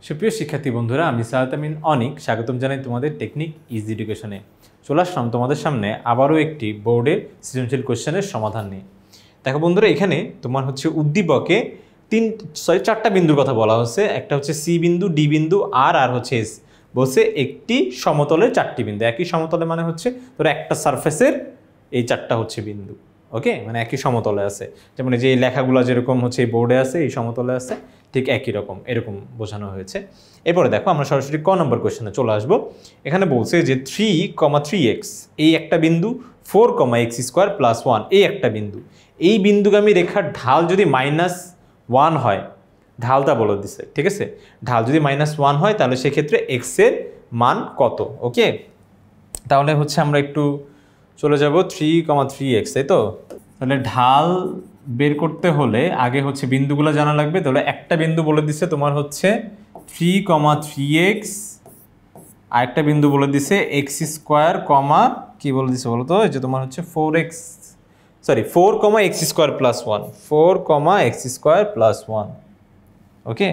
সুপ্রিয় শিক্ষার্থী বন্ধুরা, আমি সাহাত আমিন অনিক স্বাগতম জানাই তোমাদের টেকনিক ইজি এডুকেশনে। চলে আসলাম তোমাদের সামনে আবারও একটি বোর্ডের সৃজনশীল কোশ্চেনের সমাধান নিয়ে। দেখো বন্ধুরা, এখানে তোমার হচ্ছে উদ্দীপকে চারটা বিন্দুর কথা বলা হচ্ছে। একটা হচ্ছে সি বিন্দু, ডি বিন্দু, আর হচ্ছে এস। বলছে একটি সমতলের চারটি বিন্দু। একই সমতলে মানে হচ্ছে ধরো একটা সারফেসের এই চারটা হচ্ছে বিন্দু। ওকে, মানে একই সমতলে আছে। যেমন এই যে এই লেখাগুলো যেরকম হচ্ছে এই বোর্ডে আছে, এই সমতলে আছে, ঠিক একই রকম এরকম বোঝানো হয়েছে। এরপরে দেখো আমরা সরাসরি ক নম্বর কোয়েশ্চেনে চলে আসবো। এখানে বলছে যে 3,3x এই একটা বিন্দু, 4,x² + 1 এই একটা বিন্দু। এই বিন্দুগামী রেখার ঢাল যদি -1 হয়, ঢালটা বলে দিছে, ঠিক আছে। ঢাল যদি -1 হয় তাহলে সেক্ষেত্রে x এর মান কত? ওকে, তাহলে হচ্ছে আমরা একটু চলে যাব 3,3x, তাই তো। তাহলে ঢাল বের করতে হলে আগে হচ্ছে বিন্দুগুলো জানা লাগবে। তাহলে একটা বিন্দু বলে দিচ্ছে তোমার হচ্ছে 3,3x, আর একটা বিন্দু বলে দিছে x², কি বলে দিছে বলো তো? এই যে তোমার হচ্ছে 4,x² + 1, 4,x² + 1। ওকে,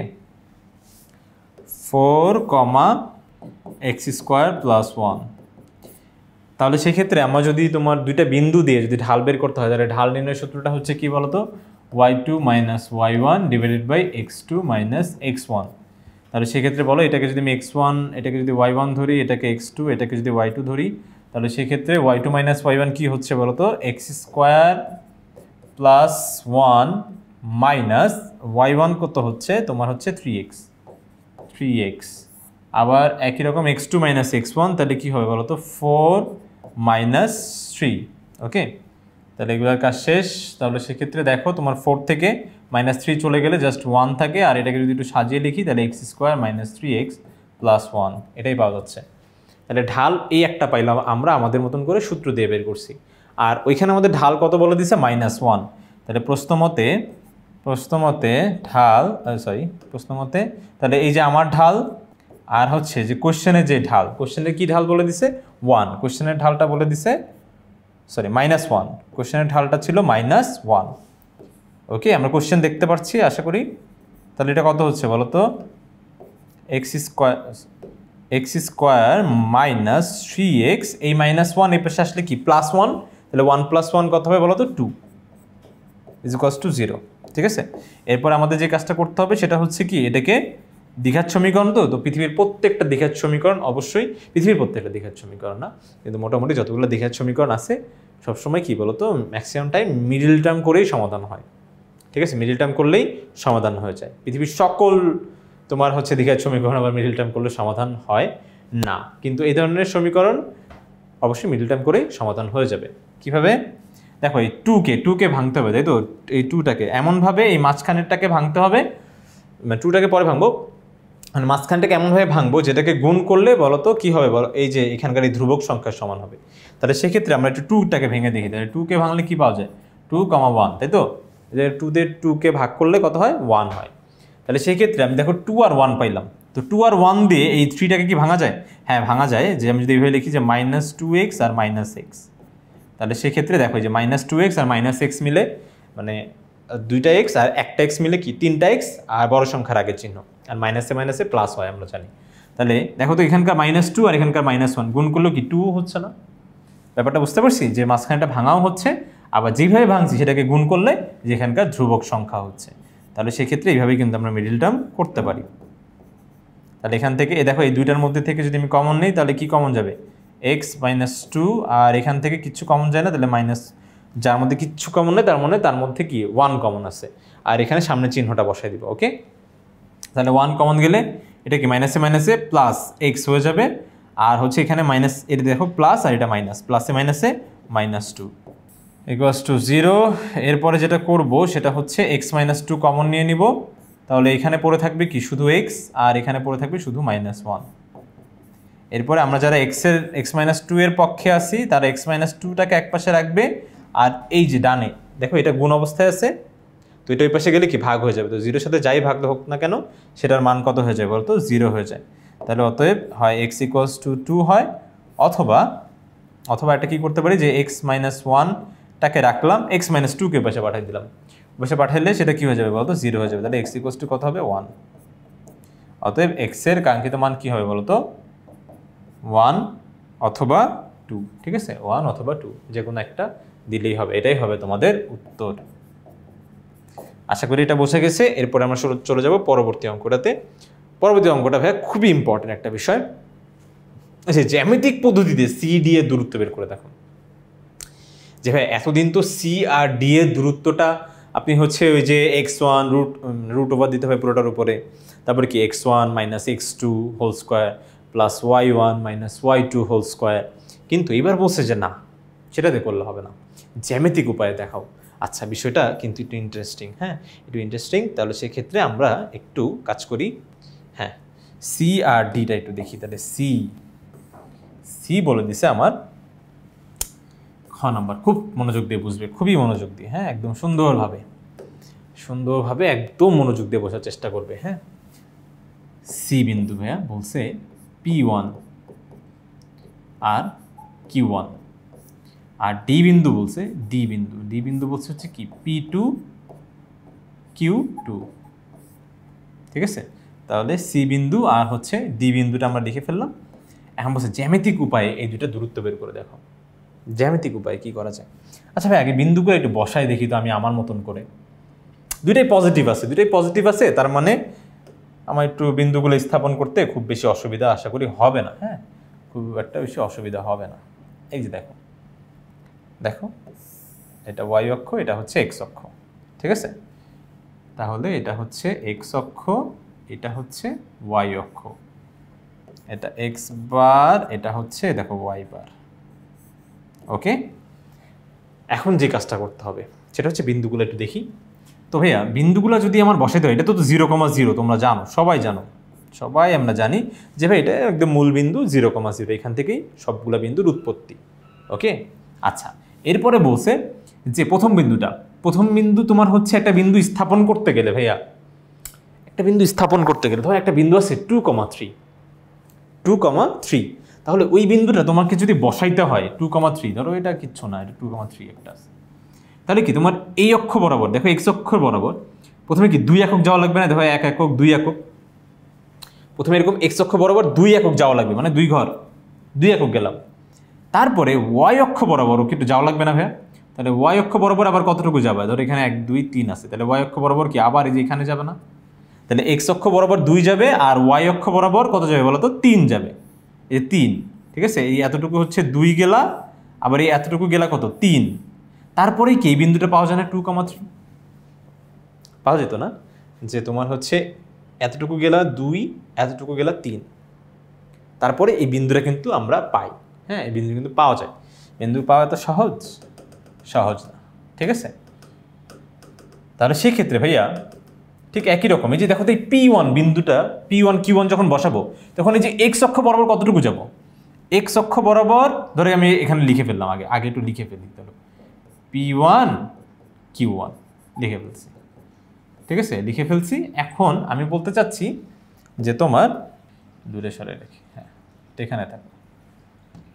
4,x² + 1। তাহলে সেক্ষেত্রে আমরা যদি তোমার দুইটা বিন্দু দিয়ে যদি ঢাল বের করতে হয়, তাহলে ঢাল নির্ণয়ের সূত্রটা হচ্ছে কি বলতো? y2 - y1 / x2 - x1। তাহলে সেক্ষেত্রে বলো, এটাকে যদি আমি x1, এটাকে যদি y1 ধরি, এটাকে x2, এটাকে যদি y2 ধরি, তাহলে সেক্ষেত্রে y2 - y1 কি হচ্ছে বলতো? x² + 1 মাইনাস y1 কত হচ্ছে তোমার হচ্ছে 3x। আবার একই রকম x2 - x1, তাহলে কি হবে বলতো? 4 - 3। ওকে, তাহলে এগুলোর কাজ শেষ। তাহলে সেক্ষেত্রে দেখো তোমার 4 থেকে -3 চলে গেলে জাস্ট 1 থাকে, আর এটাকে যদি একটু সাজিয়ে লিখি তাহলে x² - 3x + 1 এটাই পাওয়া যাচ্ছে। তাহলে ঢাল এই একটা পাইলাম আমরা আমাদের মতন করে সূত্র দিয়ে বের করছি। আর ওইখানে আমাদের ঢাল কত বলে দিছে? -1। তাহলে প্রশ্নমতে তাহলে এই যে আমার ঢাল আর হচ্ছে যে কোশ্চেনের যে ঢাল, কোশ্চেনের কি ঢাল বলে দিছে? 1। কোশ্চেনের ঢালটা বলে দিছে -1। কোশ্চেনের ঢালটা ছিল -1। ওকে, আমরা কোশ্চেন দেখতে পাচ্ছি আশা করি। তাহলে এটা কত হচ্ছে বলো তো? x² - 3x, এই -1 এই পাশে আসলে কি +1, তাহলে 1 + 1 কত হবে বলো তো? 2 = 0। ঠিক আছে, এরপর আমাদের যে কাজটা করতে হবে সেটা হচ্ছে কি, এটাকে দ্বিঘাত সমীকরণ। তো পৃথিবীর প্রত্যেকটা দ্বিঘাত সমীকরণ, অবশ্যই পৃথিবীর প্রত্যেকটা দ্বিঘাত সমীকরণ না, কিন্তু মোটামুটি যতগুলো দ্বিঘাত সমীকরণ আছে সবসময় কি বলতো, ম্যাক্সিমাম টাইম মিডিল টার্ম করেই সমাধান হয়। ঠিক আছে, মিডিল টার্ম করলেই সমাধান হয়ে যায়। পৃথিবীর সকল তোমার হচ্ছে দ্বিঘাত সমীকরণ আবার মিডিল টার্ম করলে সমাধান হয় না, কিন্তু এই ধরনের সমীকরণ অবশ্যই মিডিল টার্ম করেই সমাধান হয়ে যাবে। কিভাবে? দেখো, এই 2কে ভাঙতে হবে, তাই তো। এই 2টাকে এমনভাবে এই মাঝখানেরটাকে ভাঙতে হবে, মানে 2টাকে পরে ভাঙবো, মানে মাঝখানটাকে এমনভাবে ভাঙবো যেটাকে গুণ করলে বলো তো কী হবে বলো? এই যে এখানকার এই ধ্রুবক সংখ্যার সমান হবে। তাহলে সেক্ষেত্রে আমরা একটু 2টাকে ভেঙে দেখি। তাহলে 2কে ভাঙলে কী পাওয়া যায়? 2,1, তাই তো। যে 2কে ভাগ করলে কত হয়? 1 হয়। তাহলে সেক্ষেত্রে আমি দেখো 2 আর 1 পাইলাম। তো 2 আর 1 দিয়ে এই 3টাকে কি ভাঙা যায়? হ্যাঁ, ভাঙা যায়। যে আমি যদি এইভাবে লিখি যে -2x আর -x, তাহলে সেক্ষেত্রে দেখো যে -2x আর -x মিলে মানে দুইটা x আর একটা x মিলে কি 3টা x, আর বড় সংখ্যার আগের চিহ্ন, আর মাইনাসে মাইনাসে প্লাস হয় আমরা জানি। তাহলে দেখো তো এখানকার -2 আর এখানকার -1 গুণ করলেও কি 2 হচ্ছে না? ব্যাপারটা বুঝতে পারছি যে মাঝখানটা ভাঙাও হচ্ছে, আবার যেভাবে ভাঙছি সেটাকে গুণ করলে যে এখানকার ধ্রুবক সংখ্যা হচ্ছে। তাহলে সেক্ষেত্রে এইভাবেই কিন্তু আমরা মিডিল টার্ম করতে পারি। তাহলে এখান থেকে দেখো এই দুইটার মধ্যে থেকে যদি আমি কমন নেই তাহলে কি কমন যাবে? x - 2, আর এখান থেকে কিচ্ছু কমন যায় না, তাহলে মাইনাস, যার মধ্যে কিচ্ছু কমন নেই তার মধ্যে কি 1 কমন আছে, আর এখানে সামনে চিহ্নটা বসাই দিব। ওকে, তাহলে 1 কমন গেলে এটা কি মাইনাসে মাইনাসে প্লাস x হয়ে যাবে, আর হচ্ছে এখানে মাইনাস, এটা দেখো প্লাস আর এটা মাইনাস, প্লাসে মাইনাসে -2 = 0। এরপরে যেটা করব সেটা হচ্ছে x - 2 কমন নিয়ে নিব। তাহলে এখানে পড়ে থাকবে কি শুধু x, আর এখানে পড়ে থাকবে শুধু -1। এরপরে আমরা যারা x - 2 এর পক্ষে আসি তারা x - 2টাকে এক পাশে রাখবে, আর এই যে ডানে দেখো এটা গুণ অবস্থায় আছে, তো এটা ওই পাশে গেলে কি ভাগ হয়ে যাবে। তো 0-এর সাথে যাই ভাগ হোক না কেন সেটার মান কত হয়ে যায় বলতো? 0 হয়ে যায়। তাহলে অতএব হয় x = 2 হয়, অথবা এটা কি করতে পারি যে x - 1টাকে রাখলাম, x - 2কে পাশে পাঠিয়ে দিলাম। পাশে পাঠাইলে সেটা কি হয়ে যাবে বলতো? 0 হয়ে যাবে। তাহলে x = কত হবে? 1। অতএব এক্স এর কাঙ্ক্ষিত মান কি হবে বলতো 1 অথবা 2, ঠিক আছে 1 অথবা 2 যে কোনো একটা দিলেই হবে, এটাই হবে তোমাদের উত্তর। আশা করি এটা বোঝা গেছে। এরপরে আমরা চলে যাব পরবর্তী অঙ্কটাতে। পরবর্তী অঙ্কটা ভাই খুবই ইম্পর্টেন্ট একটা বিষয়। আচ্ছা, জ্যামিতিক পদ্ধতিতে সি ডি এর দূরত্ব বের করে দেখো। যে ভাই এতদিন তো সি আর ডি এর দূরত্বটা আপনি হচ্ছে ওই যে x1 রুট ওভার দিতে হবে পুরোটার উপরে, তারপরে কি x1 minus x2 whole square plus y1 minus y2 whole square, কিন্তু এবার বলছে যে না, সেটাতে করলে হবে না, জ্যামিতিক উপায়ে দেখাও। আচ্ছা, বিষয়টা কিন্তু একটু ইন্টারেস্টিং, হ্যাঁ একটু ইন্টারেস্টিং। তাহলে সেক্ষেত্রে আমরা একটু কাজ করি, হ্যাঁ সি আর ডিটা একটু দেখি। তাহলে সি বলে দিছে আমার খ নাম্বার, খুব মনোযোগ দিয়ে বুঝবে, খুবই মনোযোগ দিয়ে, হ্যাঁ একদম সুন্দরভাবে একদম মনোযোগ দিয়ে বোঝার চেষ্টা করবে। হ্যাঁ, সি বিন্দু ভাইয়া বলছে P1 আর Q1, আর ডি বিন্দু বলছে ডি বিন্দু বলছে হচ্ছে কি P2 Q2, ঠিক আছে। তাহলে সি বিন্দু আর হচ্ছে ডি বিন্দুটা আমরা লিখে ফেললাম। এখন বলছে জ্যামিতিক উপায়ে এই দুটো দূরত্ব বের করে দেখো। জ্যামিতিক উপায় কি করা যায়? আচ্ছা ভাই, আগে বিন্দুগুলো একটু বসাই দেখি তো আমি আমার মতন করে। দুইটাই পজিটিভ আছে, তার মানে আমার একটু বিন্দুগুলো স্থাপন করতে খুব বেশি অসুবিধা আশা করি হবে না। হ্যাঁ, খুব একটা বেশি অসুবিধা হবে না। এই যে দেখো এটা ওয়াই অক্ষ, এটা হচ্ছে এক্স অক্ষ, ঠিক আছে। তাহলে এটা হচ্ছে এক্স অক্ষ, এটা হচ্ছে ওয়াই অক্ষ, এটা এক্স বার, এটা হচ্ছে দেখো ওয়াই বার। ওকে, এখন যে কাজটা করতে হবে সেটা হচ্ছে বিন্দুগুলো একটু দেখি তো। ভাইয়া বিন্দুগুলো যদি আমার বসাইতে হয়, এটা তো 0,0, তোমরা জানো, সবাই আমরা জানি যে ভাই এটা একদম মূল বিন্দু 0,0, এখান থেকেই সবগুলা বিন্দুর উৎপত্তি। ওকে, আচ্ছা এরপরে বলছে যে প্রথম বিন্দু তোমার হচ্ছে একটা বিন্দু স্থাপন করতে গেলে ভাইয়া, ধরো একটা বিন্দু আছে 2,3, তাহলে ওই বিন্দুটা তোমাকে যদি বসাইতে হয় 2,3, ধরো এটা কিচ্ছু না, এটা 2,3 একটা আছে, তাহলে কি তোমার এই অক্ষ বরাবর দেখো এক্স অক্ষর বরাবর প্রথমে কি 2 একক যাওয়া লাগবে না? দেখো 1 একক 2 একক, প্রথমে এরকম এক্স অক্ষ বরাবর 2 একক যাওয়া লাগবে, মানে 2 ঘর 2 একক গেলাম। তারপরে ওয়াই অক্ষ বরাবরও কিন্তু যাওয়া লাগবে না ভাইয়া? তাহলে ওয়াই অক্ষ বরাবর আবার কতটুকু যাবে? ধরো এখানে 1 2 3 আছে, তাহলে ওয়াই অক্ষ বরাবর কি আবার এই যে এখানে যাবে না? তাহলে এক্স অক্ষ বরাবর 2 যাবে, আর ওয়াই অক্ষ বরাবর কত যাবে বলো তো? 3 যাবে। এই 3, ঠিক আছে, এই এতটুকু হচ্ছে 2 গেলা, আবার এই এতটুকু গেলা কত? 3। তারপরেই কি এই বিন্দুটা পাওয়া যায় না 2,3? পাওয়া যেত না যে তোমার হচ্ছে এতটুকু গেলা 2, এতটুকু গেলা 3, তারপরে এই বিন্দুটা কিন্তু আমরা পাই। হ্যাঁ, এই বিন্দু কিন্তু পাওয়া যায়। বিন্দু পাওয়া তো সহজ না, ঠিক আছে। তাহলে সেক্ষেত্রে ভাইয়া ঠিক একই রকম, এই যে দেখো তো এই P1 বিন্দুটা, P1 Q1 যখন বসাবো তখন এই যে এক্স অক্ষ বরাবর কতটুকু যাব? এক্স অক্ষ বরাবর ধরে আমি এখানে লিখে ফেললাম, আগে একটু লিখে ফেলি। তাহলে P1 Q1 লিখে ফেলছি, ঠিক আছে, লিখে ফেলছি। এখন আমি বলতে চাচ্ছি যে তোমার দূরে সরে রেখে, হ্যাঁ এখানে থাকো।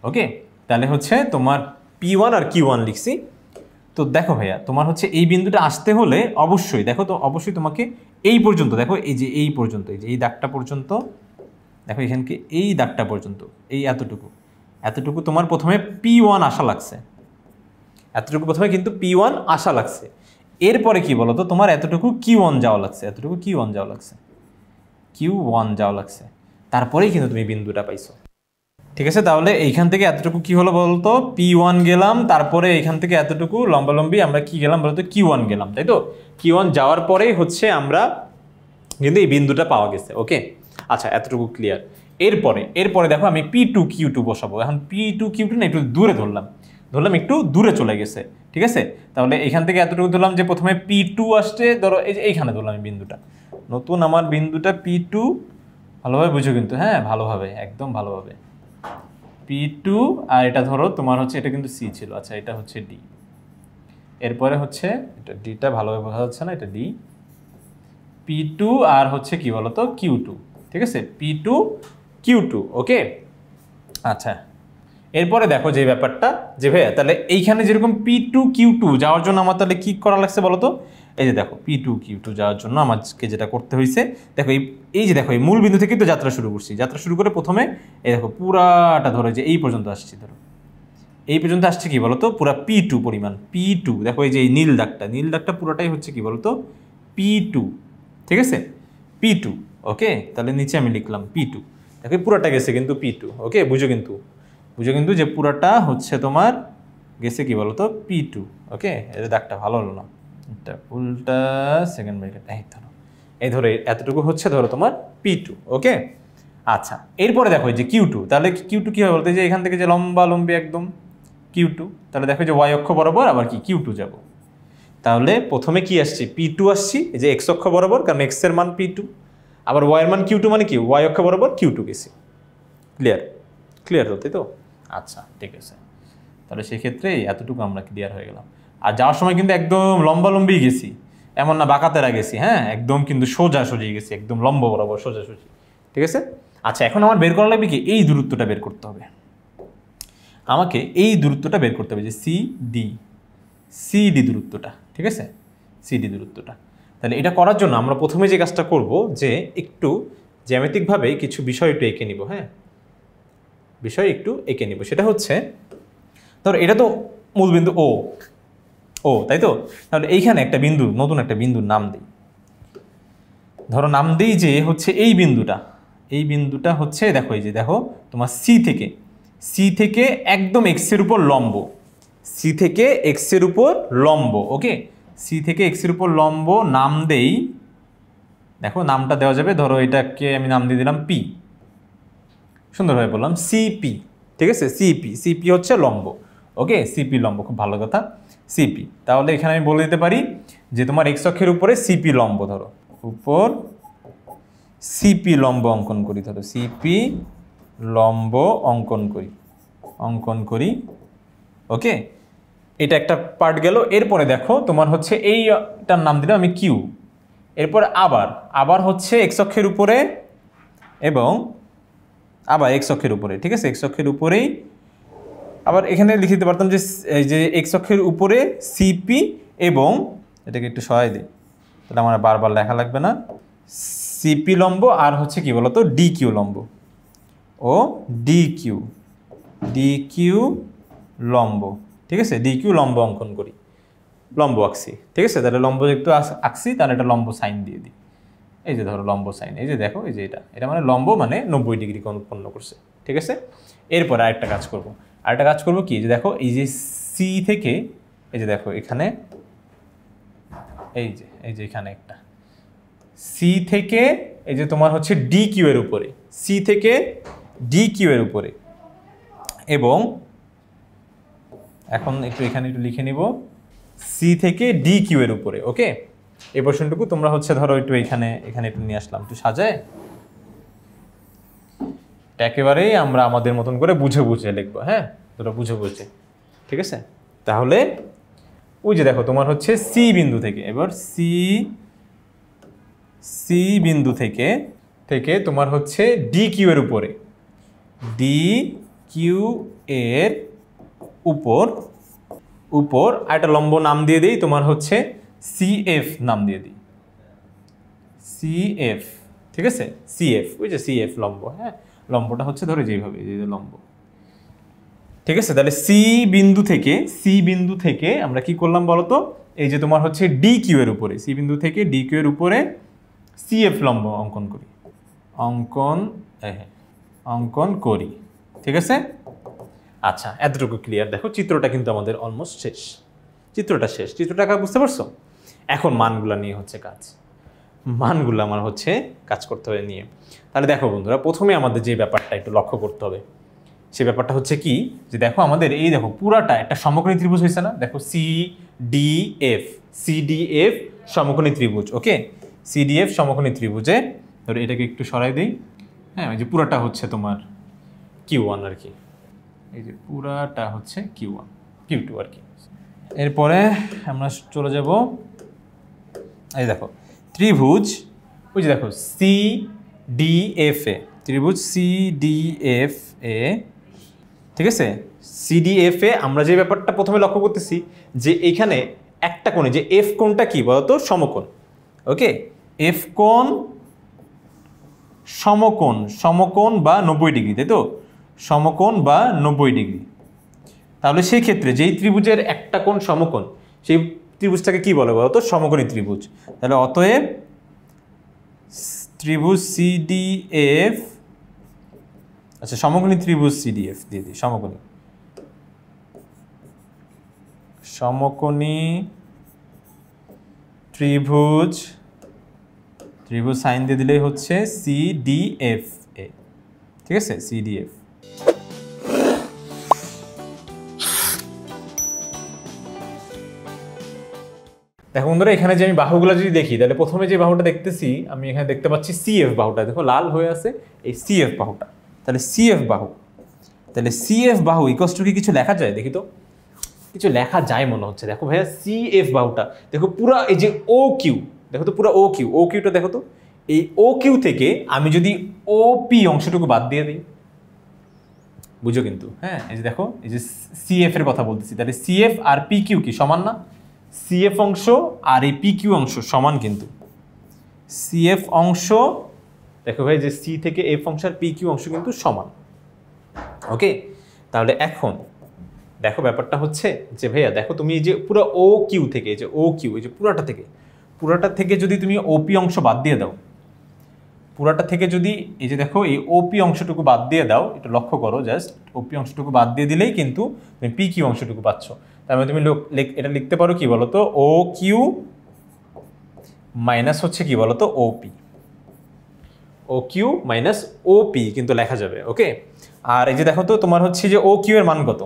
ওকে, তাহলে হচ্ছে তোমার P1 আর Q1 লিখছি। তো দেখো ভাইয়া, তোমার হচ্ছে এই বিন্দুটা আসতে হলে অবশ্যই দেখো তো, অবশ্যই তোমাকে এই পর্যন্ত দেখো, এই যে এই পর্যন্ত, এই যে এই দাগটা পর্যন্ত দেখো, এখানকে এই দাগটা পর্যন্ত, এই এতটুকু তোমার প্রথমে P1 আসা লাগছে, এতটুকু প্রথমে কিন্তু P1 আসা লাগছে। এরপরে কি বলো তো, তোমার এতটুকু Q1 যাওয়া লাগছে, তারপরেই কিন্তু তুমি বিন্দুটা পাইছো, ঠিক আছে। তাহলে এইখান থেকে এতটুকু কি হলো বলতো? P1 গেলাম, তারপরে এইখান থেকে এতটুকু লম্বালম্বি আমরা কি গেলাম বলতো? Q1 গেলাম, তাই তো? Q1 যাওয়ার পরেই হচ্ছে আমরা কিন্তু এই বিন্দুটা পাওয়া গেছে। ওকে, আচ্ছা এতটুকু ক্লিয়ার। এরপরে দেখো আমি P2 Q2 বসাবো। এখন P2 Q2 না একটু দূরে ধরলাম, একটু দূরে চলে গেছে, ঠিক আছে। তাহলে এখান থেকে এতটুকু ধরলাম যে প্রথমে P2 আসছে, ধরো এই যে এইখানে ধরলাম এই বিন্দুটা, নতুন আমার বিন্দুটা P2, ভালোভাবে বুঝো কিন্তু, হ্যাঁ ভালোভাবে, একদম ভালোভাবে। P2 আর এটা ধরো তোমার হচ্ছে এটা কিন্তু C ছিল, আচ্ছা এটা হচ্ছে D। এরপরে হচ্ছে এটা ডিটা ভালোভাবে বোঝা যাচ্ছে না, এটা D। P2 আর হচ্ছে কি বলতো? Q2, ঠিক আছে, P2 Q2। ওকে, আচ্ছা এরপরে দেখো যে ব্যাপারটা যে ভাইয়া, তাহলে এইখানে যেরকম P2 Q2 যাওয়ার জন্য আমার তাহলে কি করা লাগছে বলতো? এই যে দেখো P2Q2 যাওয়ার জন্য আমাকে যেটা করতে হয়েছে, দেখো এই যে দেখো এই মূল বিন্দু থেকে তো যাত্রা শুরু করছি, যাত্রা শুরু করে প্রথমে এই দেখো পুরাটা ধরো যে এই পর্যন্ত আসছি, ধরো এই পর্যন্ত আসছে কি বলতো পুরা P2 পরিমাণ, P2 দেখো এই যে এই নীল দাগটা পুরোটাই হচ্ছে কি বলতো P2, ঠিক আছে P2, ওকে। তাহলে নিচে আমি লিখলাম P2, দেখো পুরাটা গেছে কিন্তু P2, ওকে। বুঝো কিন্তু যে পুরাটা হচ্ছে তোমার গেছে কি বলতো P2, ওকে। এর দাগটা ভালো হলো না, এটা উল্টা সেকেন্ড ব্র্যাকেট, এই ধরো এতটুকু হচ্ছে ধরো তোমার P2, ওকে। আচ্ছা এরপরে দেখো যে Q2, তাহলে Q2 কি হবে বলতে, যে এখান থেকে যে লম্বি একদম Q2, তাহলে দেখো যে y অক্ষ বরাবর আবার কি Q2 যাব, তাহলে প্রথমে কি আসছে P2 আসছি, এই যে x অক্ষ বরাবর, কারণ x এর মান P2, আবার y এর মান Q2 মানে কি y অক্ষ বরাবর Q2 গেছি। ক্লিয়ার হতে তো? আচ্ছা ঠিক আছে, তাহলে সেক্ষেত্রে এতটুকু আমরা ক্লিয়ার হয়ে গেলাম। আর যাওয়ার সময় কিন্তু একদম লম্বি গেছি, এমন না বাঁকাতেরা গেছি, হ্যাঁ একদম কিন্তু সোজাসুজি গেছি, একদম লম্ব বরাবর সোজাসুজি, ঠিক আছে। আচ্ছা এখন আমার বের করা লাগবে কি, এই দূরত্বটা বের করতে হবে, আমাকে এই দূরত্বটা বের করতে হবে, যে সিডি দূরত্বটা, ঠিক আছে সিডি দূরত্বটা। তাহলে এটা করার জন্য আমরা প্রথমে যে কাজটা করব, যে একটু জ্যামিতিকভাবে কিছু বিষয় একটু এঁকে নিব, হ্যাঁ সেটা হচ্ছে ধরো এটা তো মূলবিন্দু ও তাই তো, তাহলে এইখানে একটা বিন্দু, নতুন একটা বিন্দুর নাম দিই, ধরো নাম দিই যে হচ্ছে এই বিন্দুটা হচ্ছে দেখো এই যে দেখো তোমার সি থেকে একদম এক্সের উপর লম্ব, ওকে। সি থেকে এক্সের উপর লম্ব নাম দেই, দেখো নামটা দেওয়া যাবে, ধরো এটাকে আমি নাম দিয়ে দিলাম পি, সুন্দরভাবে বললাম সিপি, ঠিক আছে সিপি হচ্ছে লম্ব, ওকে সিপি লম্ব, খুব ভালো কথা সিপি। তাহলে এখানে আমি বলে দিতে পারি যে তোমার এক্স অক্ষের উপরে সিপি লম্ব, ধরো উপর সিপি লম্ব অঙ্কন করি, ধরো সিপি লম্ব অঙ্কন করি, ওকে। এটা একটা পার্ট গেল। এরপরে দেখো তোমার হচ্ছে এইটার নাম দিলাম আমি কিউ, এরপর আবার হচ্ছে এক্স অক্ষের উপরে এবং আবার এক্স অক্ষের উপরে, ঠিক আছে এক্স অক্ষের উপরেই আবার এখানে লিখে দিতে পারতাম যে এই যে এক্স অক্ষের উপরে সিপি, এবং এটাকে একটু সহায় দিই, তাহলে আমার বারবার লেখা লাগবে না, সিপি লম্ব আর হচ্ছে কি বলতো ডিকিউ লম্ব, ও ডিকিউ লম্ব, ঠিক আছে ডিকিউ লম্ব অঙ্কন করি, লম্ব আঁকছি, ঠিক আছে। তাহলে লম্ব যেহেতু আঁকছি, তাহলে এটা লম্ব সাইন দিয়ে দিই, এই যে ধরো লম্ব সাইন, এই যে দেখো এই যে এটা মানে লম্ব মানে 90 ডিগ্রি কোণ উৎপন্ন করছে, ঠিক আছে। এরপর আরেকটা কাজ করব কি, যে দেখো এই যে সি থেকে এই যে দেখো এখানে এই যে এখানে একটা সি থেকে এই যে তোমার হচ্ছে ডিকিউ এর উপরে, এবং এখন এখানে একটু লিখে নিব সি থেকে ডিকিউ এর উপরে, ওকে। এই পোর্শনটুকু তোমরা হচ্ছে ধরো একটু এখানে একটু নিয়ে আসলাম, একটু সাজায়, একেবারেই আমরা আমাদের মতন করে বুঝে লিখবো, হ্যাঁ তোরা বুঝে, ঠিক আছে। তাহলে ওই যে দেখো তোমার হচ্ছে সি বিন্দু থেকে, এবার সি বিন্দু থেকে তোমার হচ্ছে ডিকিউ এর উপরে, উপর একটা লম্ব নাম দিয়ে দিই, তোমার হচ্ছে সিএফ নাম দিয়ে দিই, সিএফ, ঠিক আছে সিএফ, ওই যে সিএফ লম্ব, হ্যাঁ লম্বটা হচ্ছে ধরো যেভাবে এই যে লম্ব, ঠিক আছে। তাহলে সি বিন্দু থেকে আমরা কি করলাম বলতো, এই যে তোমার হচ্ছে ডিকিউ এর উপরে, সি বিন্দু থেকে ডিকিউ এর উপরে সিএফ লম্ব অঙ্কন করি, ঠিক আছে। আচ্ছা এতটুকু ক্লিয়ার, দেখো চিত্রটা কিন্তু আমাদের অলমোস্ট শেষ, চিত্রটা বুঝতে পারছো। এখন মানগুলা নিয়ে হচ্ছে মানগুলো আমার হচ্ছে কাজ করতে হবে নিয়ে। তাহলে দেখো বন্ধুরা, প্রথমে আমাদের যে ব্যাপারটা একটু লক্ষ্য করতে হবে, সে ব্যাপারটা হচ্ছে কি, যে দেখো আমাদের এই দেখো পুরাটা একটা সমকোণী ত্রিভুজ হয়েছে না, দেখো সিডিএফ সমকোণী ত্রিভুজ, ওকে সিডিএফ সমকোণী ত্রিভুজে ধরো এটাকে একটু সরাই দিই, হ্যাঁ এই যে পুরাটা হচ্ছে তোমার Q1 আর কি, এই যে পুরাটা হচ্ছে Q2 আর কি। এরপরে আমরা চলে যাব এই দেখো ত্রিভুজ, ওই যে দেখো ত্রিভুজ CDFA, ঠিক আছে। CDFA আমরা যে ব্যাপারটা প্রথমে লক্ষ্য করতেছি, যে এখানে একটা কোণে, যে এফ কোণটা কি বলতো? সমকোণ। ওকে, এফ কোণ সমকোণ, সমকোণ বা 90 ডিগ্রি, তাই তো? সমকোণ বা 90 ডিগ্রি। তাহলে সেই ক্ষেত্রে যেই ত্রিভুজের একটা কোণ সমকোণ, সেই ত্রিভুজটাকে কি বলে বলতো? সমকোণী ত্রিভুজ। তাহলে অতএব ত্রিভুজ সিডিএফ, আচ্ছা সমকোণী ত্রিভুজ সিডিএফ দিয়ে দিই, সমকোণী, সমকোণী ত্রিভুজ, ত্রিভুজ সাইন দিয়ে দিলেই হচ্ছে সিডিএফ এ, ঠিক আছে? সিডিএফ। দেখো বন্ধুরা, এখানে যে আমি বাহুগুলো যদি দেখি, তাহলে প্রথমে যে বাহুটা দেখতেছি আমি এখানে দেখতে পাচ্ছি সিএফ বাহুটা, দেখো লাল হয়ে আছে, এই সিএফ বাহুটা। তাহলে সিএফ বাহু, তাহলে সিএফ বাহু ইকুয়ালস টু কি কিছু লেখা যায়? দেখি তো, কিছু লেখা যায় মনে হচ্ছে। দেখো ভাইয়া, সিএফ বাহুটা দেখো পুরা, এই যে ও কিউ, দেখো তো পুরা ও কিউ, ও কিউটা দেখো তো, এই ও কিউ থেকে আমি যদি ওপি অংশটুকু বাদ দিয়ে দিই, বুঝো কিন্তু, হ্যাঁ এই যে দেখো, এই যে সিএফ এর কথা বলতেছি, তাহলে সিএফ আর পি কিউ কি সমান না? সিএফ অংশ আর এই পি কিউ অংশ সমান কিন্তু। সিএফ অংশ দেখো ভাই, যে সি থেকে এফ অংশ আর পি কিউ অংশ কিন্তু সমান। ওকে, তাহলে এখন দেখো ব্যাপারটা হচ্ছে যে ভাইয়া দেখো, তুমি এই যে পুরো ও কিউ থেকে, এই যে ও কিউ, এই যে পুরাটা থেকে যদি তুমি ওপি অংশ বাদ দিয়ে দাও, পুরাটা থেকে যদি এই যে দেখো এই ওপি অংশটুকু বাদ দিয়ে দাও, এটা লক্ষ্য করো, জাস্ট ওপি অংশটুকু বাদ দিয়ে দিলেই কিন্তু তুমি পি কিউ অংশটুকু পাচ্ছ। তার মানে তুমি এটা লিখতে পারো কি বলতো? ও কিউ মাইনাস হচ্ছে কি বলতো? ওপি, ও কিউ মাইনাস ওপি কিন্তু লেখা যাবে। ওকে, আর এই যে দেখো তো তোমার হচ্ছে যে ও কিউ এর মান কত?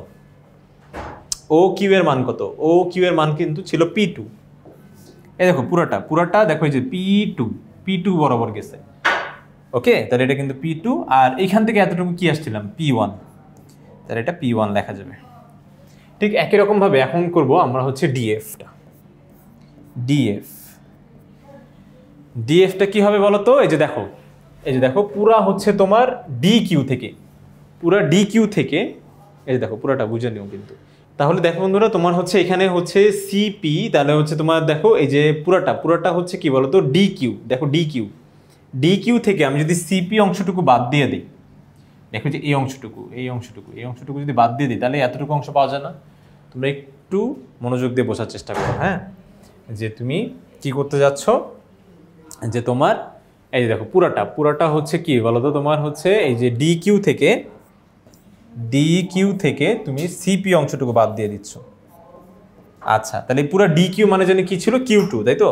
ও কিউ এর মান কত? ও কিউ এর মান কিন্তু ছিল P2। এই দেখো পুরাটা দেখো, এই যে P2 বরাবর গেছে। ওকে, তাহলে এটা কিন্তু P2, আর এখান থেকে এতটুকু কি আসছিলাম? P1, তাহলে এটা P1 লেখা যাবে। ঠিক একই রকম ভাবে এখন করব আমরা হচ্ছে ডিএফটা। ডিএফটা কি হবে বলো তো? এই যে দেখো পুরা হচ্ছে তোমার ডি কিউ থেকে, এই যে দেখো পুরাটা বুঝে নিও কিন্তু। তাহলে দেখো বন্ধুরা, তোমার হচ্ছে এখানে হচ্ছে সিপি, তাহলে হচ্ছে তোমার দেখো এই যে পুরাটা হচ্ছে কি বলতো? D Q. দেখো ডি কিউ থেকে আমি যদি সিপি অংশটুকু বাদ দিয়ে দিই, দেখো যে এই অংশটুকু যদি বাদ দিয়ে দিই, তাহলে এতটুকু অংশ পাওয়া যায় না? তোমরা একটু মনোযোগ দিয়ে বোঝার চেষ্টা করো, হ্যাঁ, যে তুমি কি করতে যাচ্ছ, যে তোমার এই যে দেখো পুরাটা হচ্ছে কি বলতো? তোমার হচ্ছে এই যে ডি কিউ থেকে তুমি সিপি অংশটুকু বাদ দিয়ে দিচ্ছ। আচ্ছা, তাহলে পুরো ডি কিউ মানে জানি কি ছিল? Q2, তাই তো?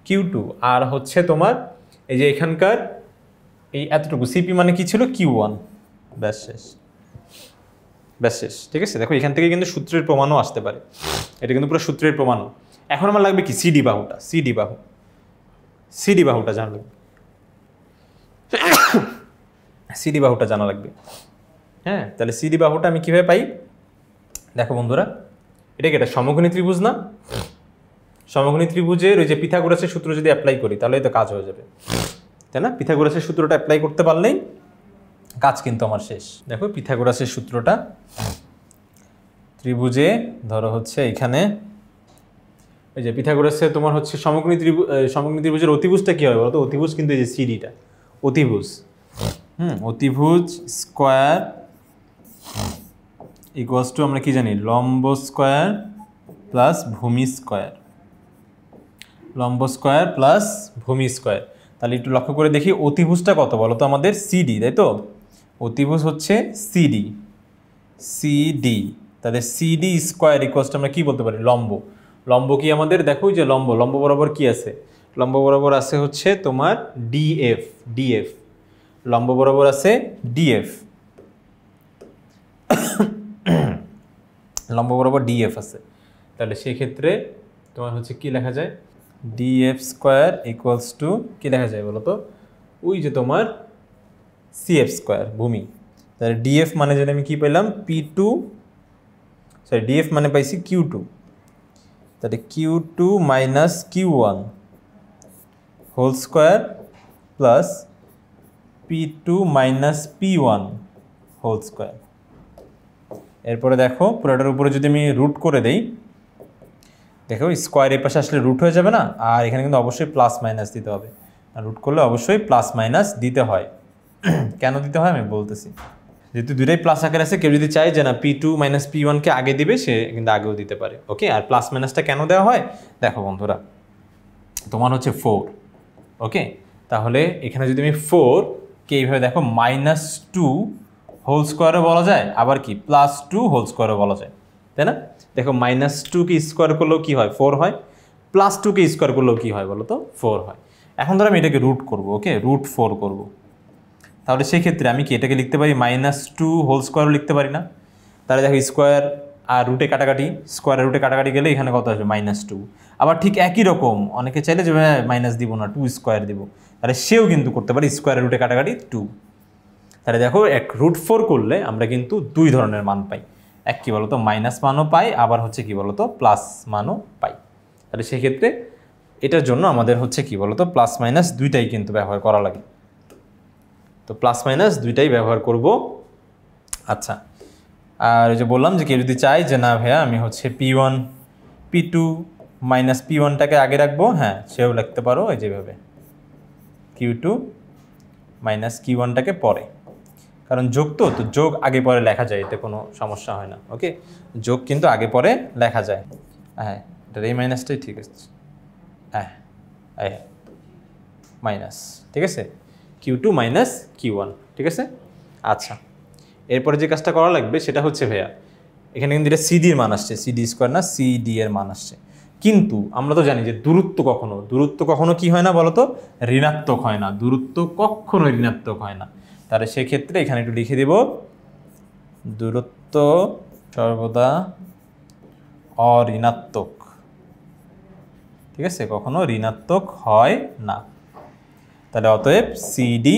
কিউ টু, আর হচ্ছে তোমার এই যে এখানকার এই এতটুকু সিপি মানে কি ছিল? Q1। ব্যাস শেষ, ঠিক আছে? দেখো এখান থেকে কিন্তু সূত্রের প্রমাণও আসতে পারে, এটা কিন্তু পুরো সূত্রের প্রমাণও। এখন আমার লাগবে কি? সিডি বাহুটা জানা লাগবে, সিডি বাহুটা জানা লাগবে। হ্যাঁ, তাহলে সিডি বাহুটা আমি কিভাবে পাই? দেখো বন্ধুরা, এটা কি একটা সমকোণী ত্রিভুজ না? সমকোণী ত্রিভুজের ওই যে পিথাগোরাসের সূত্র যদি অ্যাপ্লাই করি, তাহলে তো কাজ হয়ে যাবে, তাই না? পিথাগোরাসের সূত্রটা অ্যাপ্লাই করতে পারলেই কাজ কিন্তু আমার শেষ। দেখো পিথাগোরাসের সূত্রটা, ত্রিভুজে ধরো হচ্ছে এখানে এই যে পিথাগোরাসে তোমার হচ্ছে সমকোণী ত্রিভুজের অতিভুজটা কি হবে বলতো? অতিভুজ কিন্তু এই যে সিডিটা অতিভুজ, অতিভুজ স্কোয়ার ইকুয়ালস টু আমরা কি জানি? লম্ব স্কোয়ার প্লাস ভূমি স্কোয়ার, তাহলে একটু লক্ষ্য করে দেখি অতিভুজটা কত বলো তো আমাদের? সিডি, তাই তো? অতিভুজ হচ্ছে সিডি, তাহলে সিডি স্কোয়ার ইকুয়ালস টু আমরা কি বলতে পারি? লম্ব কি আমাদের? দেখো যে লম্ব বরাবর কি আছে? লম্ব বরাবর আছে হচ্ছে তোমার ডিএফ, লম্ব বরাবর আছে ডিএফ, লম্ব বরাবর ডিএফ আছে। তাহলে সেই ক্ষেত্রে তোমার হচ্ছে কি লেখা যায়? ডিএফ স্কোয়ার ইকুয়ালস টু কি লেখা যায় বলো তো? ওই যে তোমার সিএফ স্কোয়ার ভূমি। তাহলে ডিএফ মানে যেন আমি কি পেলাম? ডিএফ মানে পাইছি Q2, তাহলে Q2 minus Q1 whole square plus P2 minus P1 whole square. এরপরে দেখো পুরোটার উপরে যদি আমি রুট করে দেই, দেখো স্কোয়ার এই পাশে আসলে রুট হয়ে যাবে না, আর এখানে কিন্তু অবশ্যই প্লাস মাইনাস দিতে হবে, আর রুট করলে অবশ্যই প্লাস মাইনাস দিতে হয়। কেন দিতে হয় আমি বলতেছি। যেহেতু দুটাই প্লাস আকারে আছে, কেউ যদি চায় যে না P2 মাইনাস P1কে আগে দিবে, সে কিন্তু আগেও দিতে পারে। ওকে, আর প্লাস মাইনাসটা কেন দেওয়া হয় দেখো বন্ধুরা, তোমার হচ্ছে 4, ওকে, তাহলে এখানে যদি আমি 4কে এইভাবে দেখো -2 হোল স্কোয়ারও বলা যায়, আবার কি +2 হোল স্কোয়ারও বলা যায়, তাই না? দেখো -2কে স্কোয়ার করলেও কি হয় 4 হয়, +2কে স্কোয়ার করলেও কি হয় বলো তো 4 হয়। এখন ধরো আমি এটাকে রুট করবো, ওকে, √4 করবো, তাহলে সেক্ষেত্রে আমি কি এটাকে লিখতে পারি -2 হোল স্কোয়ারও লিখতে পারি না? তাহলে দেখো স্কোয়ার আর রুটে কাটাকাটি, স্কোয়ারের রুটে কাটাকাটি গেলে এখানে কত আসবে -2। আবার ঠিক একই রকম অনেকে চাইলে যে মাইনাস দিব না, 2 স্কোয়ার দিব, তাহলে সেও কিন্তু করতে পারি স্কোয়ারের রুটে কাটাকাটি 2। তাহলে দেখো √4 করলে আমরা কিন্তু দুই ধরনের মান পাই, এক কি বলতো মাইনাস মানও পাই, আবার হচ্ছে কি বলতো প্লাস মানও পাই। তাহলে সেক্ষেত্রে এটার জন্য আমাদের হচ্ছে কি বলতো প্লাস মাইনাস দুইটাই কিন্তু ব্যবহার করা লাগে, তো প্লাস মাইনাস দুইটাই ব্যবহার করব। আচ্ছা, আর ওই যে বললাম যে কেউ যদি চায় যে না ভাইয়া আমি হচ্ছে P1 P2 মাইনাস P1টাকে আগে রাখবো, হ্যাঁ সেও লিখতে পারো এই যেভাবে Q2 মাইনাস Q1টাকে পরে, কারণ যোগ তো যোগ আগে পরে লেখা যায়, এতে কোনো সমস্যা হয় না। ওকে, যোগ কিন্তু আগে পরে লেখা যায়। হ্যাঁ, এটার এই মাইনাসটাই ঠিক আছে, হ্যাঁ মাইনাস, ঠিক আছে, Q2 মাইনাস Q1, ঠিক আছে। আচ্ছা, এরপরে যে কাজটা করা লাগবে সেটা হচ্ছে ভাইয়া এখানে কিন্তু এটা CD এর মান আসছে, CD স্কোয়ার না CD এর মান আসছে, কিন্তু আমরা তো জানি যে দূরত্ব কখনো কি হয় না বলতো ঋণাত্মক হয় না, দূরত্ব কখনো ঋণাত্মক হয় না। তাহলে সেক্ষেত্রে এখানে একটু লিখে দেব দূরত্ব সর্বদা অঋণাত্মক, ঠিক আছে, কখনো ঋণাত্মক হয় না। তাহলে অতএব CD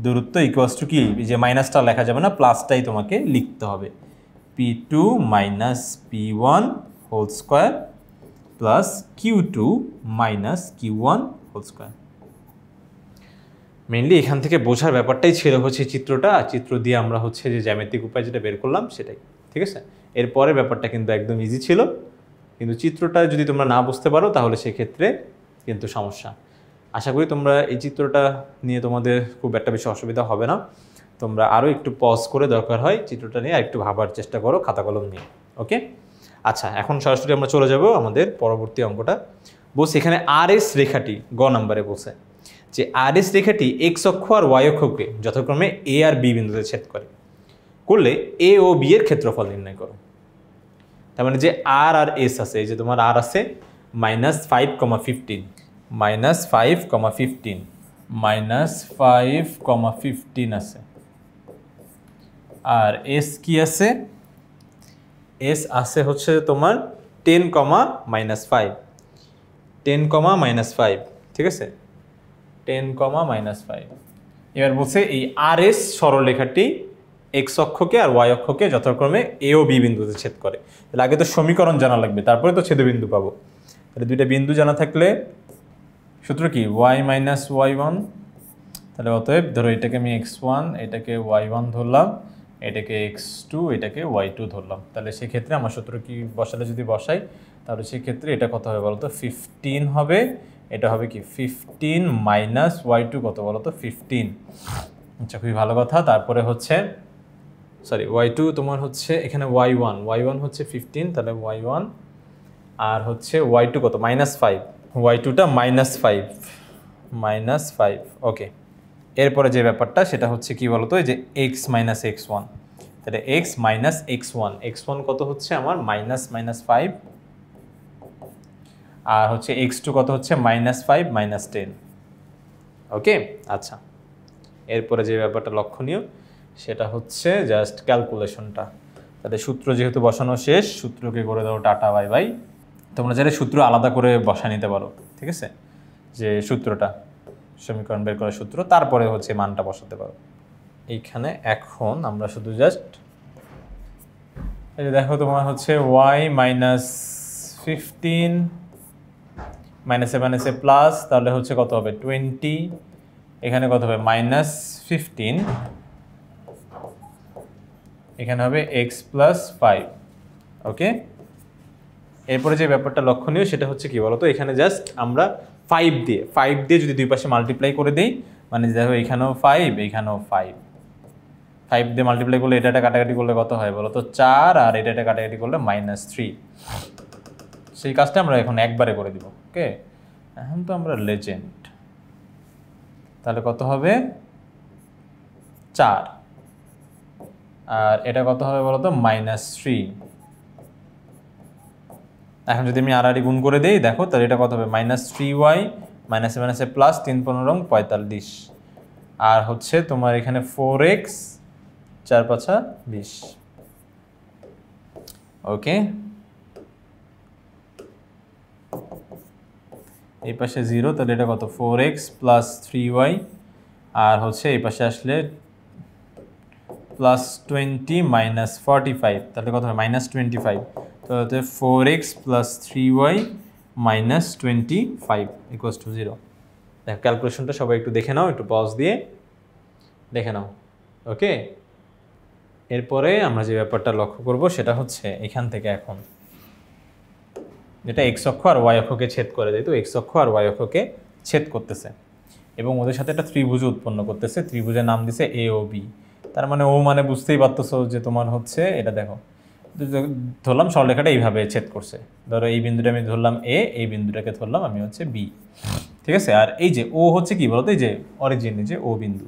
দূরত্ব ইকুয়ালস টু কি, যে মাইনাসটা লেখা যাবে না, প্লাসটাই তোমাকে লিখতে হবে, P2 minus P1 whole square plus Q2 minus Q1 whole square. Mainly এখান থেকে বোঝার ব্যাপারটাই ছিল হচ্ছে চিত্রটা, চিত্র দিয়ে আমরা হচ্ছে যে জ্যামিতিক উপায় যেটা বের করলাম সেটাই, ঠিক আছে। এরপরের ব্যাপারটা কিন্তু একদম ইজি ছিল, কিন্তু চিত্রটা যদি তোমরা না বুঝতে পারো তাহলে সেক্ষেত্রে কিন্তু সমস্যা। আশা করি তোমরা এই চিত্রটা নিয়ে তোমাদের খুব একটা বেশি অসুবিধা হবে না, তোমরা আরও একটু পজ করে দরকার হয় চিত্রটা নিয়ে আর একটু ভাবার চেষ্টা করো খাতা কলম নিয়ে। ওকে, আচ্ছা, এখন সরাসরি আমরা চলে যাব আমাদের পরবর্তী অঙ্কটা। বলছে এখানে RS রেখাটি গ নাম্বারে বলছে যে RS রেখাটি X অক্ষ আর Y অক্ষকে যথাক্রমে A আর B বিন্দুতে ছেদ করলে A ও B এর ক্ষেত্রফল নির্ণয় করো। তার মানে যে R আর S আছে, এই যে তোমার R আছে -5,15 -5,15 আছে, আর S কি আছে, S আছে হচ্ছে তোমার 10,-5, 10,-5, ঠিক আছে, 10,-5। এবার বলছে এই RS সরলরেখাটি X অক্ষকে আর Y অক্ষকে যথাক্রমে A ও B বিন্দুতে ছেদ করে। তাহলে আগে তো সমীকরণ জানা লাগবে, তারপরে তো ছেদবিন্দু পাবো। তাহলে দুইটা বিন্দু জানা থাকলে সূত্র কি y মাইনাস y1, তাহলে অতএব ধরো এটাকে আমি x1, এটাকে y1 ধরলাম, এটাকে x2, এটাকে y2 ধরলাম। তাহলে সেক্ষেত্রে আমার সূত্র কি বসালে যদি বসাই তাহলে সেক্ষেত্রে এটা কত হবে বলো তো 15 হবে, এটা হবে কি 15 মাইনাস y2 কত বলো তো 15। আচ্ছা, খুবই ভালো কথা। তারপরে হচ্ছে সরি y2 তোমার হচ্ছে এখানে y1 হচ্ছে 15, তাহলে y1 আর হচ্ছে y2 কত -5, y2টা -5, ওকে। এরপরে যে ব্যাপারটা সেটা হচ্ছে কি বলতো এই যে x মাইনাস x1, তাহলে x মাইনাস x1 কত হচ্ছে আমার -5, আর হচ্ছে x2 কত হচ্ছে -5 -10, ওকে। আচ্ছা, এরপরে যে ব্যাপারটা লক্ষণীয় সেটা হচ্ছে জাস্ট ক্যালকুলেশনটা। তাহলে সূত্র যেহেতু বসানো শেষ, সূত্রকে করে দাও টাটা বাই বাই। তোমরা যারা সূত্র আলাদা করে বসা নিতে পারো, ঠিক আছে, যে সূত্রটা সমীকরণ বের করার সূত্র, তারপরে হচ্ছে মানটা বসাতে পারো। এইখানে এখন আমরা শুধু জাস্ট এই যে দেখো তোমার হচ্ছে y মাইনাস 15 মাইনাসে মাইনাসে প্লাস, তাহলে হচ্ছে কত হবে 20, এখানে কত হবে -15, এখানে হবে x প্লাস 5, ওকে। এরপরে যে ব্যাপারটা লক্ষণীয় সেটা হচ্ছে কি বলতো, এখানে জাস্ট আমরা 5 দিয়ে যদি দুই পাশে মাল্টিপ্লাই করে দিই, মানে দেখো এখানেও 5 এখানেও 5 দিয়ে মাল্টিপ্লাই করলে এটা কাটাকাটি করলে কত হয় বলো তো 4, আর এটা কাটাকাটি করলে -3। সেই কাজটা আমরা এখন একবারে করে দিব। ওকে, এখন তো আমরা লেজেন্ড। তাহলে কত হবে 4, আর এটা কত হবে বলো তো -3। এখন যদি আমি আড়াআড়ি গুণ করে দেই দেখো, তাহলে এটা কত হবে -3y মাইনাসে মাইনাসে প্লাস 3 15 45, আর হচ্ছে তোমার এখানে 4x 4 5 20। ওকে, এই পাশে 0, তাহলে এটা কত 4x প্লাস 3y, আর হচ্ছে এই পাশে আসলে +20 মাইনাস 45, তাহলে কত হবে -25। তো 4x plus 3y minus 25 equals to 0। দেখো ক্যালকুলেশনটা সবাই একটু দেখে নাও, একটু পজ দিয়ে দেখে নাও। ওকে, এরপরে আমরা যে ব্যাপারটা লক্ষ্য করব সেটা হচ্ছে এখান থেকে এখন যেটা x অক্ষ আর y অক্ষকে ছেদ করে দেয়, তো x অক্ষ আর y অক্ষকে ছেদ করতেছে এবং ওদের সাথে একটা ত্রিভুজ উৎপন্ন করতেছে। ত্রিভুজের নাম দিছে এ ও বি। তার মানে ও মানে বুঝতেই পারতেছো যে তোমার হচ্ছে এটা দেখো, ধরলাম সরলরেখাটা এইভাবে ছেদ করছে। ধরো এই বিন্দুটা আমি ধরলাম এ, এই বিন্দুটাকে ধরলাম আমি হচ্ছে বি, ঠিক আছে। আর এই যে ও হচ্ছে কি বলতো, এই যে অরিজিন, যে ও বিন্দু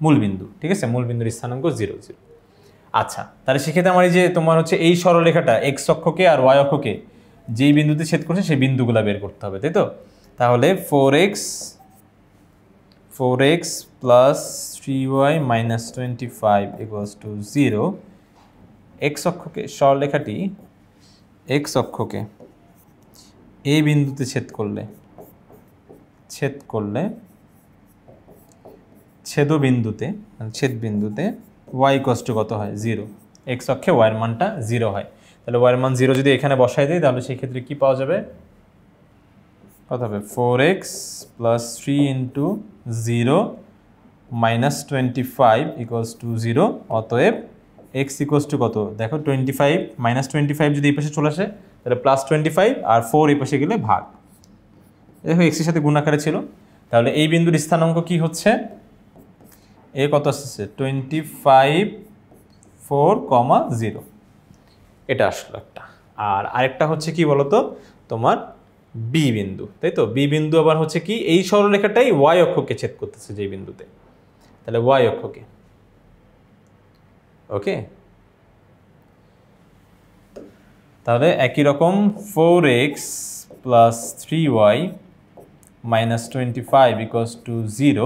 মূল বিন্দু, ঠিক আছে, মূল বিন্দুর স্থানাঙ্ক 0 0। আচ্ছা, তাহলে সেক্ষেত্রে আমার এই যে তোমার হচ্ছে এই সরলরেখাটা এক্স অক্ষকে আর ওয়াই অক্ষকে যেই বিন্দুতে ছেদ করছে সেই বিন্দুগুলো বের করতে হবে, তাই তো। তাহলে 4x plus 3y minus 25 equals to 0। X অক্ষকে সরলরেখাটি এক্স অক্ষকে এই বিন্দুতে ছেদ করলে ছেদ বিন্দুতে y ইকুয়ালস টু কত হয় 0। এক্স অক্ষে y এর মানটা 0 হয়। তাহলে y এর মান 0 যদি এখানে বসাই দিই তাহলে সেই ক্ষেত্রে কি পাওয়া যাবে, কত হবে 4x plus 3 into 0 minus 25 equals to 0। অতএব x ইকুয়ালস টু কত দেখো 25, -25 যদি এই পাশে চলে আসে তাহলে +25, আর 4 এই পাশে গেলে ভাগ। দেখো x এর সাথে গুণ আকারে ছিল। তাহলে এই বিন্দুর স্থানাঙ্ক কি হচ্ছে, এ কত আসছে 25 4, 0, এটা আসলো একটা। আর আরেকটা হচ্ছে কি বলতো তোমার বি বিন্দু, তাই তো। বি বিন্দু আবার হচ্ছে কি এই সরলরেখাটাই y অক্ষকে ছেদ করতেছে যে বিন্দুতে, তাহলে y অক্ষকে। ওকে, তাহলে একই রকম 4x plus 3y minus 25 equals to 0।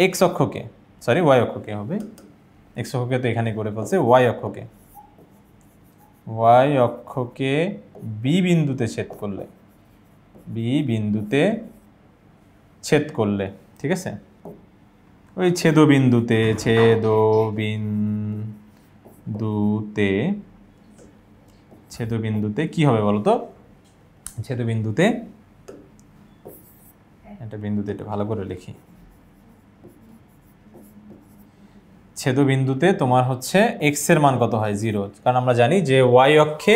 X অক্ষকে, সরি y অক্ষকে হবে, এক্স অক্ষকে তো এখানে করে ফেলছে, y অক্ষকে বি বিন্দুতে ছেদ করলে, ঠিক আছে, ওই ছেদবিন্দুতে কি হবে বলতো, ছেদবিন্দুতে এটা ভালো করে লিখি। ছেদবিন্দুতে তোমার হচ্ছে x এর মান কত হয় 0, কারণ আমরা জানি যে y অক্ষে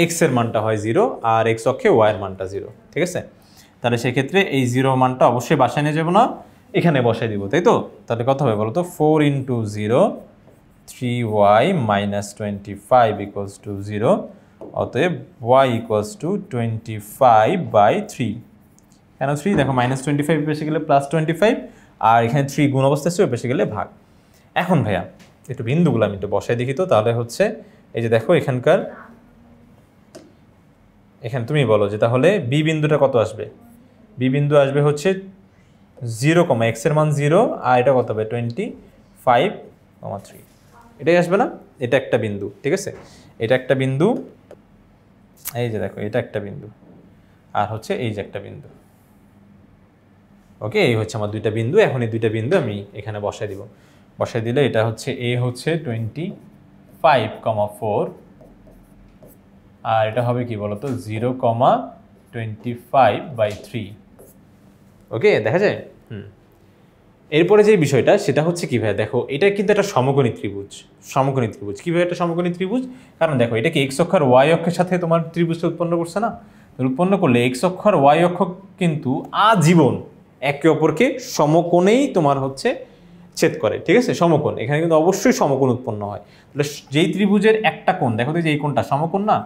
x এর মানটা হয় 0 আর x অক্ষে y এর মানটা 0, ঠিক আছে। তাহলে সেক্ষেত্রে এই 0 মানটা অবশ্যই বাসায় নিয়ে যাবো না, এখানে বসাই দিব, তাই তো। তাহলে কত হবে বলো তো 4 into 0 3y minus 25 equals to 0। অতএব y ইকুয়ালস টু 25/3। কেন 3 দেখো -25 পেশে গেলে +25, আর এখানে 3 গুণ অবস্থা আছে, পেশে গেলে ভাগ। এখন ভাইয়া একটু বিন্দুগুলো আমি একটু বসাই দেখি তো। তাহলে হচ্ছে এই যে দেখো এখানে তুমি বলো যে তাহলে বি বিন্দুটা কত আসবে। বি বিন্দু আসবে হচ্ছে 0, x এর মান 0, আর এটা কত হবে 25,3, এটাই আসবে না। এটা একটা বিন্দু, ঠিক আছে, এটা একটা বিন্দু, এই যে দেখো এটা একটা বিন্দু, আর হচ্ছে এই যে একটা বিন্দু। ওকে, এই হচ্ছে আমার দুইটা বিন্দু। এখন এই দুইটা বিন্দু আমি এখানে বসাই দিব। বসাই দিলে এটা হচ্ছে এ হচ্ছে 25,4, আর এটা হবে কি বলতো 0,25/3। ওকে, দেখা যায়। এরপরে যে বিষয়টা সেটা হচ্ছে কি ভাই, দেখো এটা কিন্তু একটা সমকোণী ত্রিভুজ। সমকোণী ত্রিভুজ কীভাবে একটা সমকোণী ত্রিভুজ, কারণ দেখো এটা কি এক্স অক্ষ আর ওয়াই অক্ষের সাথে তোমার ত্রিভুজটা উৎপন্ন করছে না, উৎপন্ন করলে এক্স অক্ষ আর ওয়াই অক্ষ কিন্তু আজীবন একে অপরকে সমকোণেই তোমার হচ্ছে ছেদ করে, ঠিক আছে, সমকোণ। এখানে কিন্তু অবশ্যই সমকোণ উৎপন্ন হয়। তাহলে যেই ত্রিভুজের একটা কোণ, দেখো তো যে এই কোণটা সমকোণ না,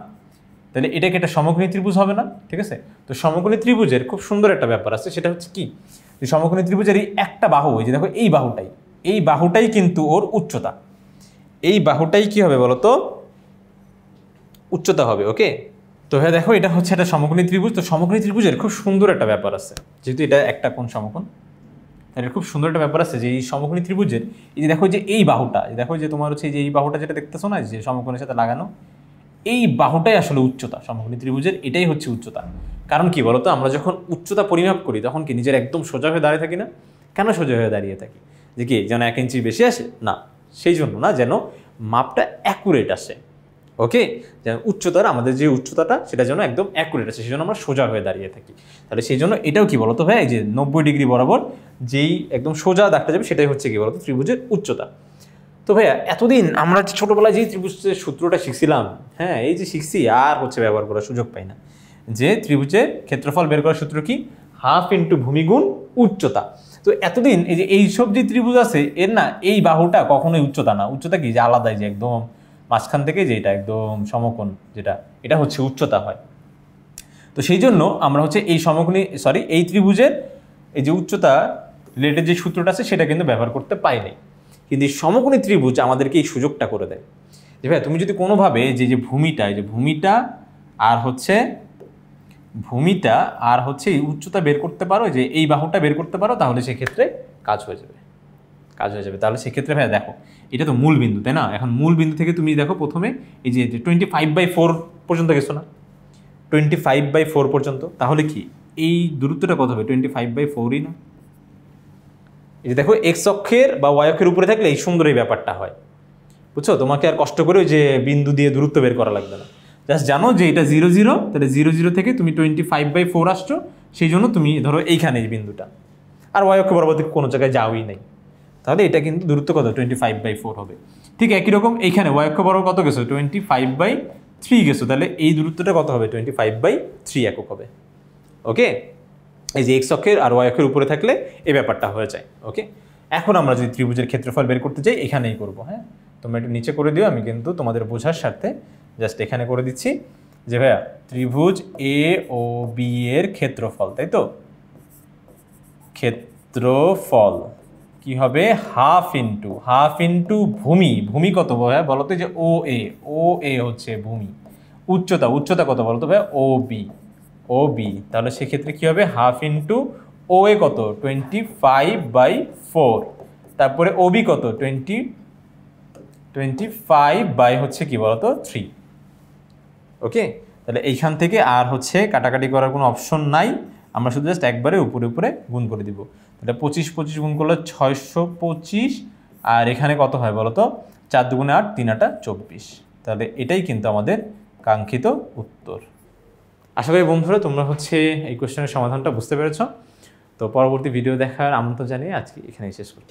তাহলে এটাকে একটা সমকোণী ত্রিভুজ হবে না, ঠিক আছে। তো সমকোণী ত্রিভুজের খুব সুন্দর একটা ব্যাপার আছে, সেটা হচ্ছে কি, যে সমকোণী ত্রিভুজের এই একটা বাহু, এই যে দেখো এই বাহুটাই কিন্তু ওর উচ্চতা, এই বাহুটাই কি হবে বলো তো, উচ্চতা হবে। ওকে, তো হ্যাঁ দেখো এটা হচ্ছে একটা সমকোণী ত্রিভুজ। তো সমকোণী ত্রিভুজের খুব সুন্দর একটা ব্যাপার আছে, যেহেতু এটা একটা কোণ সমকোণ, এটা খুব সুন্দর একটা ব্যাপার আছে যে এই সমকোণী ত্রিভুজের এই যে দেখো যে এই বাহুটা, দেখো যে তোমার হচ্ছে যে এই বাহুটা যেটা দেখতেছো না, যে সমকোণের সাথে লাগানো, এই বাহুটাই আসলে উচ্চতা সমকোণী ত্রিভুজের, এটাই হচ্ছে উচ্চতা। কারণ কি বলতো, আমরা যখন উচ্চতা পরিমাপ করি তখন কি নিজের একদম সোজা হয়ে দাঁড়িয়ে থাকি না? কেন সোজা হয়ে দাঁড়িয়ে থাকি? যে কি যেন 1 ইঞ্চি বেশি আসে না, সেই জন্য না, যেন মাপটা অ্যাকুরেট আসে। ওকে, যেন উচ্চতার আমাদের যে উচ্চতাটা সেটা যেন একদম অ্যাকুরেট আছে, সেই জন্য আমরা সোজা হয়ে দাঁড়িয়ে থাকি। তাহলে সেই জন্য এটাও কি বলতো ভাই, যে 90 ডিগ্রি বরাবর যেই একদম সোজা দাগটা যাবে সেটাই হচ্ছে কি বলতো ত্রিভুজের উচ্চতা। তো ভাইয়া এতদিন আমরা ছোটোবেলায় যেই ত্রিভুজের সূত্রটা শিখছিলাম, হ্যাঁ এই যে শিখছি আর হচ্ছে ব্যবহার করার সুযোগ পাই না, যে ত্রিভুজের ক্ষেত্রফল বের করার সূত্র কি, হাফ ইন্টু ভূমি গুণ উচ্চতা। তো এতদিন এই যে এইসব যে ত্রিভুজ আছে এর না এই বাহুটা কখনোই উচ্চতা না, উচ্চতা কি যে আলাদাই, যে একদম মাঝখান থেকে যে এটা একদম সমকোণ যেটা, এটা হচ্ছে উচ্চতা হয়। তো সেই জন্য আমরা হচ্ছে এই এই ত্রিভুজের এই যে উচ্চতা রিলেটেড যে সূত্রটা আছে সেটা কিন্তু ব্যবহার করতে পাইনি, কিন্তু এই সমকোণী ত্রিভুজ আমাদেরকে এই সুযোগটা করে দেয় যে ভাই তুমি যদি কোনোভাবে যে ভূমিটা আর হচ্ছে এই উচ্চতা বের করতে পারো, যে এই বাহুটা বের করতে পারো, তাহলে সেক্ষেত্রে কাজ হয়ে যাবে। তাহলে সেক্ষেত্রে ভাই দেখো এটা তো মূল বিন্দু, তাই না? এখন মূল বিন্দু থেকে তুমি দেখো প্রথমে এই যে 25/4 পর্যন্ত গেছো না, 25/4 পর্যন্ত, তাহলে কি এই দূরত্বটা কত হবে? 25/4ই না? এই যে দেখো এক্স অক্ষের বা ওয়াই অক্ষের উপরে থাকলে এই সুন্দর এই ব্যাপারটা হয়, বুঝছো? তোমাকে আর কষ্ট করে যে বিন্দু দিয়ে দূরত্ব বের করা লাগবে না, জাস্ট জানো যে এটা 0 0, তাহলে 0 0 থেকে তুমি 25/4 আসছো, সেই জন্য তুমি ধরো এইখানে এই বিন্দুটা, আর ওয়াই অক্ষ বরাবর কোনো জায়গায় যাওয়াই নাই, তাহলে এটা কিন্তু দূরত্ব কত? 25/4 হবে। ঠিক একই রকম এইখানে ওয়াই অক্ষ বরাবর কত গেছো? 25/3 গেছো, তাহলে এই দূরত্বটা কত হবে? 25/3 একক হবে। ওকে, এই যে এক্স অক্ষের আর ওয়াই অক্ষের উপরে থাকলে এই ব্যাপারটা হয়ে যায়। ওকে, এখন আমরা যদি ত্রিভুজের ক্ষেত্রফল বের করতে চাই এখানেই করব। হ্যাঁ, তোমরা একটু নিচে করে দিও, আমি কিন্তু তোমাদের বোঝার স্বার্থে জাস্ট এখানে করে দিচ্ছি যে ভাইয়া ত্রিভুজ এ ও বি এর ক্ষেত্রফল, তাই তো, ক্ষেত্রফল কি হবে? হাফ ইন্টু ভূমি কত ভাইয়া বলো তো? যে ও এ হচ্ছে ভূমি, উচ্চতা কত বলো তো ভাইয়া? ও বি, তাহলে সেক্ষেত্রে কি হবে? হাফ ইন্টু ও এ কত? 25/4, তারপরে ও বি কত? 25 হচ্ছে কি বলতো 3। ওকে, তাহলে এইখান থেকে আর হচ্ছে কাটাকাটি করার কোনো অপশন নাই, আমরা শুধু জাস্ট একবারে উপরে গুণ করে দিব। তাহলে 25 গুণ করলে 625, আর এখানে কত হয় বলতো? 4 দুগুণে 8, 3 8 24। তাহলে এটাই কিন্তু আমাদের কাঙ্ক্ষিত উত্তর। আশা করি বন্ধুরা তোমরা হচ্ছে এই কোশ্চেনের সমাধানটা বুঝতে পেরেছ। তো পরবর্তী ভিডিও দেখার আমন্ত্রণ জানিয়ে আজকে এখানেই শেষ করি।